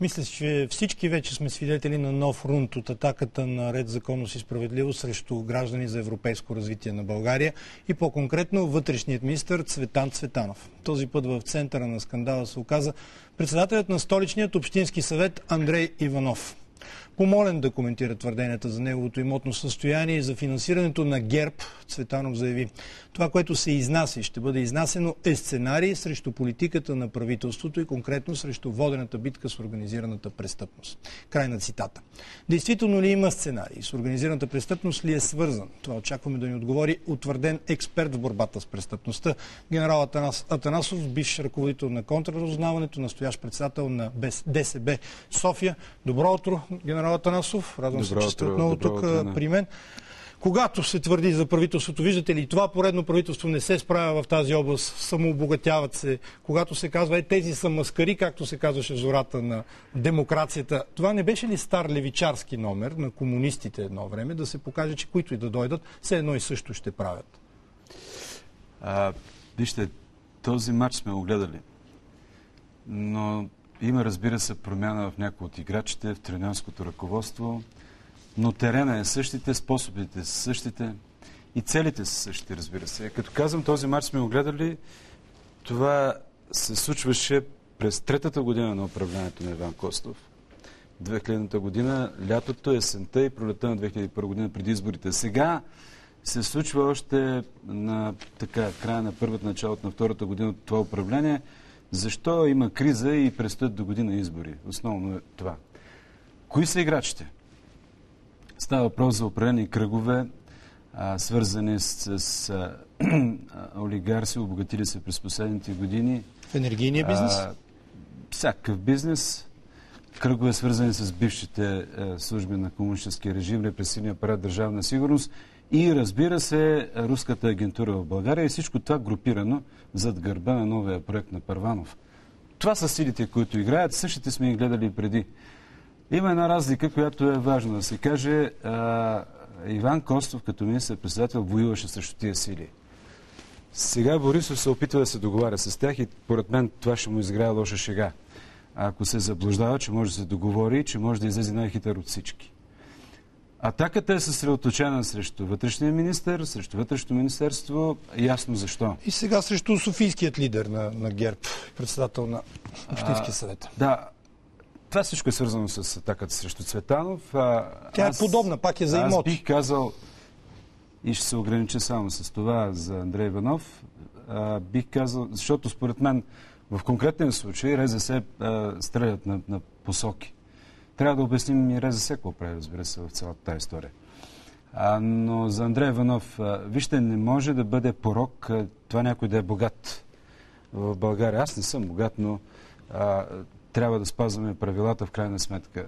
Мисля, че всички вече сме свидетели на нов рунт от атаката на Ред, законност и справедливост срещу граждани за европейско развитие на България и по-конкретно вътрешният министър Цветан Цветанов. Този път в центъра на скандала се оказа председателят на столичният общински съвет Андрей Иванов. Помолен да коментира твърденията за неговото имотно състояние и за финансирането на ГЕРБ, Цветанов заяви: това, което се изнася и ще бъде изнасено, е сценарий срещу политиката на правителството и конкретно срещу водената битка с организираната престъпност. Край на цитата. Действително ли има сценарий? С организираната престъпност ли е свързан? Това очакваме да ни отговори утвърден експерт в борбата с престъпността. Генерал Атанасов, бивш ръководител на контрразузнаването, настоящ председател на ДСБ София. Добро утро, генерал Атанасов. Радвам се, че сте отново тук при мен. Когато се твърди за правителството, виждате ли, това поредно правителство не се справя в тази област, самообогатяват се, когато се казва, тези са маскари, както се казваше в зората на демокрацията, това не беше ли стар левичарски номер на комунистите едно време, да се покаже, че които и да дойдат, все едно и също ще правят? Вижте, този матч сме го гледали, но има, разбира се, промяна в някои от играчите, в тренерското ръководство, но терена е същите, способите са същите и целите са същите, разбира се. Като казвам, този матч сме го гледали, това се случваше през третата година на управлението на Иван Костов. 2000-та година, лятото, есента и пролетта на 2001 година преди изборите. Сега се случва още на края на първата, началото на втората година от това управление. Защо има криза и предстоят до година избори? Основно е това. Кои са играчите? Става въпрос за определени кръгове, свързани с олигарси, обогатили се през последните години. В енергийния бизнес? Всякакъв бизнес. Кръгове, свързани с бившите служби на комунистическия режим, репресивния апарат, държавна сигурност и, разбира се, руската агентура в България и всичко това групирано зад гърба на новия проект на Първанов. Това са силите, които играят. Същите сме ги гледали преди. Има една разлика, която е важно да се каже. Иван Костов като министър-председател воюваше срещу тия сили. Сега Борисов се опитва да се договаря с тях и поред мен това ще му изиграе лоша шега. Ако се заблуждава, че може да се договори, че може да излезе най-хитър от всички. Атаката е съсредоточена срещу вътрешния министър, срещу вътрешното министерство. Ясно защо. И сега срещу софийският лидер на ГЕРБ, председател на Общинския съвет. Да. Това всичко е свързано с атаката срещу Цветанов. Тя е подобна, пак е за имоти. Аз бих казал, и ще се огранича само с това за Андрей Иванов, бих казал, защото според мен в конкретен случай РЗС стрелят на посоки. Трябва да обясним и РЗС какво прави, разбира се, в цялата тази история. Но за Андрей Иванов, вижте, не може да бъде порок това някой да е богат в България. Аз не съм богат, но трябва да спазваме правилата в крайна сметка.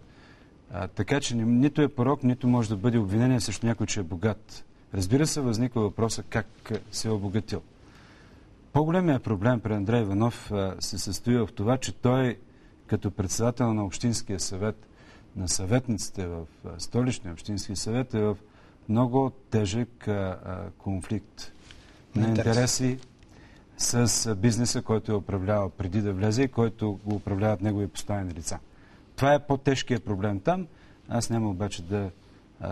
Така че нито е порок, нито може да бъде обвинение срещу някой, че е богат. Разбира се, възниква въпроса как се е обогатил. По-големият проблем при Андрей Иванов се състои в това, че той като председател на Общинския съвет, на съветниците в Столичния Общински съвет е в много тежък конфликт на интереси с бизнеса, който е управлявал преди да влезе и който го управляват негови поставени лица. Това е по-тежкият проблем там. Аз няма обаче да...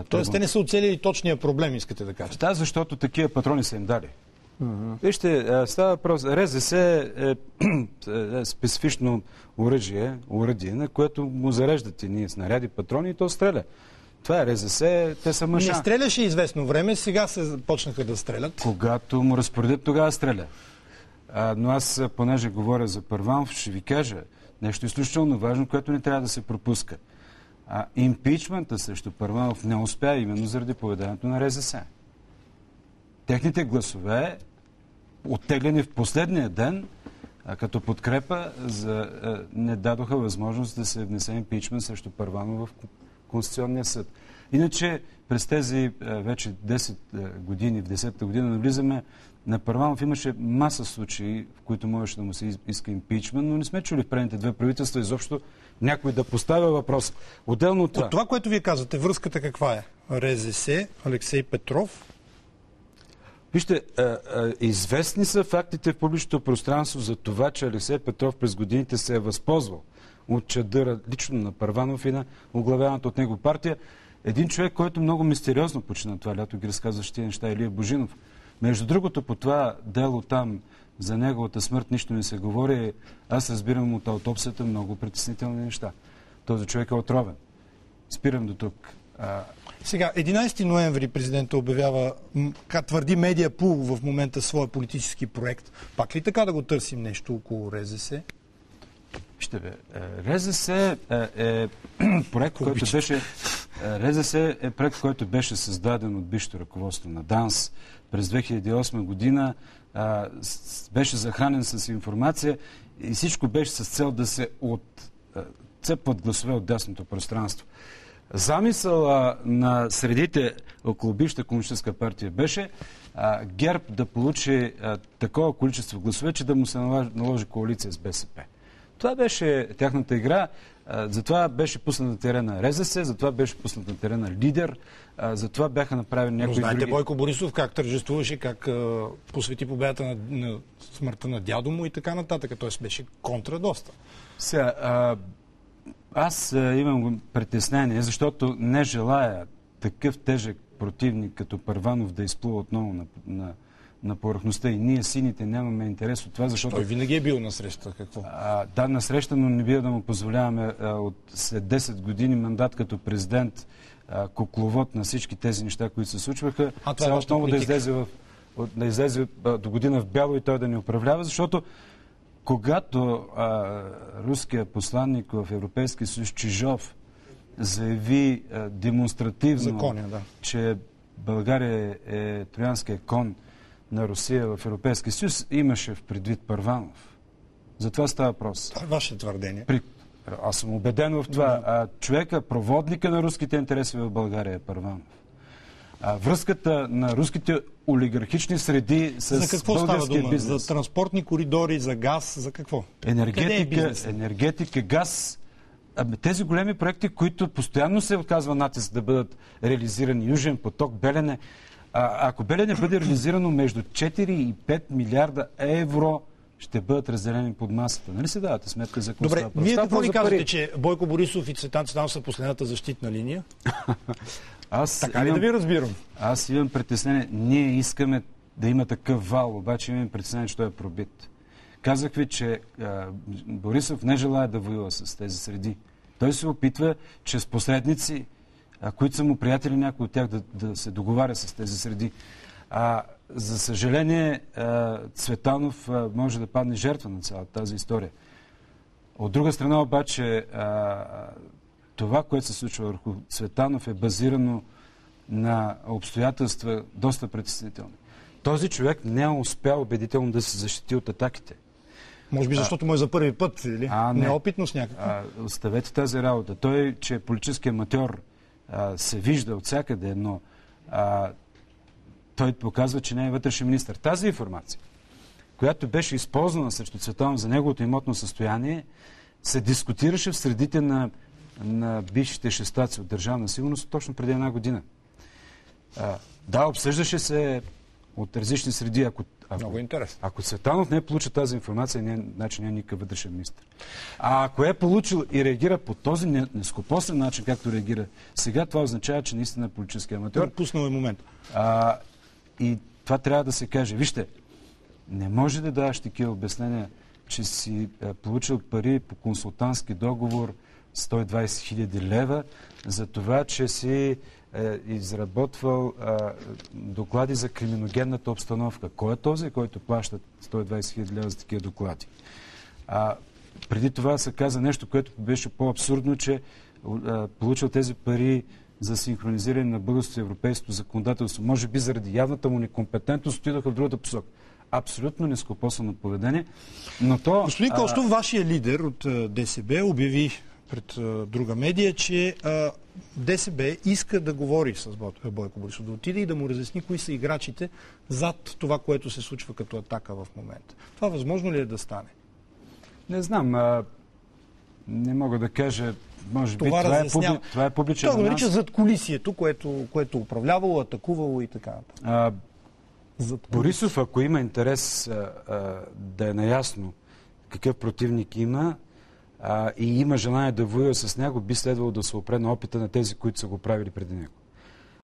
Тоест те не са оцелили точния проблем, искате да кажете? Да, защото такива патрони са им дали. Вижте, става въпрос. РЗС е специфично оръдие, на което му зареждат и ние снаряди, патрони и то стреля. Това е РЗС, те са мъжа. Не стреляше известно време, сега се почнаха да стрелят. Когато му разпоредят, тогава стреля. Но аз, понеже говоря за Първанов, ще ви кажа нещо изключително важно, което не трябва да се пропуска. Импичмента срещу Първанов не успя именно заради поведението на РЗС. Техните гласове, оттеглени в последния ден, като подкрепа, не дадоха възможност да се внесе импичмент срещу Първанов в Конституционния съд. Иначе през тези вече 10 години, в 10-та година навлизаме, на Първанов имаше маса случаи, в които можеше да му се иска импичмент, но не сме чули в предните две правителства изобщо някой да поставя въпрос. Отделно от това... От това, което вие казвате, връзката каква е? РЗС, Алексей Петров? Вижте, известни са фактите в публичното пространство за това, че Алексей Петров през годините се е възползвал от чадъра лично на Първанов и на оглавяваната от него партия. Един човек, който много мистериозно почина това лято, ги разказваше тези неща, Илия Божинов. Между другото, по това дело там, за неговата смърт нищо не се говори. Аз разбирам от аутопсията много притеснителни неща. Този човек е отровен. Спирам до тук. Сега, 11 ноември президента обявява, твърди Медиапул в момента своя политически проект. Пак ли така да го търсим нещо около РЗС? Ще бе. РЗС е проект, който беше... РЗС е проект, който беше създаден от бившето ръководство на ДАНС през 2008 година. Беше захранен с информация и всичко беше с цел да се отцепват гласове от дясното пространство. Замисъл на средите около бившата комунистическа партия беше ГЕРБ да получи такова количество гласове, че да му се наложи коалиция с БСП. Това беше тяхната игра. Затова беше пуснат на терена РЗС, затова беше пуснат на терена Лидер, затова бяха направени някои други... Но знаете Бойко Борисов как тържествуваше, как посвети победата на смъртта на дядо му и така нататък. Т.е. беше контра доста. Сега, аз имам притеснение, защото не желая такъв тежък противник като Първанов да изплува отново на повърхността. И ние, сините, нямаме интерес от това, защото... Той винаги е бил насреща. Какво? Да, насреща, но не бива да му позволяваме след 10 години мандат като президент, кукловод на всички тези неща, които се случваха, сега отново да излезе до година в бяло и той да ни управлява, защото когато руският посланник в Европейския съюз Чижов заяви демонстративно, че България е троянския кон на Русия в Европейския съюз, имаше в предвид Първанов. За това става въпрос. Това е ваше твърдение. Аз съм убеден в това. Човека, проводника на руските интереси в България е Първанов. Връзката на руските олигархични среди с българския бизнес. За какво става дума? За транспортни коридори, за газ, за какво? Енергетика, газ. Тези големи проекти, които постоянно се оказва натиск да бъдат реализирани. Южен поток, Белене. Ако Белене бъде реализирано, между 4 и 5 милиарда евро ще бъдат разделени под масата. Нали си давате сметка за какво Добре, става? вие какво ни казвате, че Бойко Борисов и Цветан Цветанов са последната защитна линия? Така ли да ви разбирам? Аз имам притеснение. Ние искаме да има такъв вал, обаче имам притеснение, че той е пробит. Казах ви, че Борисов не желая да воюва с тези среди. Той се опитва чрез посредници, които са му приятели, някои от тях да се договаря с тези среди. За съжаление, Цветанов може да падне жертва на цялата тази история. От друга страна обаче, това, което се случва върху Цветанов, е базирано на обстоятелства доста притеснителни. Този човек не е успял убедително да се защити от атаките. Може би защото му е за първи път, или? Неопитност някаква. Оставете тази работа. Той, че е политически аматьор, се вижда от всякъде, но той показва, че не е вътрешен министър. Тази информация, която беше използвана срещу Цветанов за неговото имотно състояние, се дискутираше в средите на бившите шестаци от Държавна сигурност точно преди една година. Обсъждаше се от различни среди. Много интересно. Ако Цветанов не е получил тази информация, значи не е никакъв вътрешен министър. Ако е получил и реагира по този нескопосен начин, както реагира сега, това означава, че наистина е политически аматьор. Пуснал е момент. И това трябва да се каже. Вижте, не може да даваш такива обяснения, че си получил пари по консултантски договор 120 хиляди лева за това, че си изработвал доклади за криминогенната обстановка. Кой е този, който плаща 120 хиляди лева за такива доклади? Преди това се каза нещо, което беше по-абсурдно, че получил тези пари за синхронизиране на българското и европейското законодателство. Може би заради явната му некомпетентност отидоха в другата посока. Абсолютно нескопосано поведение. Но то... Господин Костов, вашия лидер от ДСБ обяви пред друга медия, че ДСБ иска да говори с Бойко Борисов, да отиде и да му разясни кои са играчите зад това, което се случва като атака в момента. Това възможно ли е да стане? Не знам. Не мога да кажа. Може би това е публичен. Това го нарича зад колисието, което управлявало, атакувало и така. Борисов, ако има интерес да е наясно какъв противник има, и има желание да воюва с него, би следвало да се опре на опита на тези, които са го правили преди него.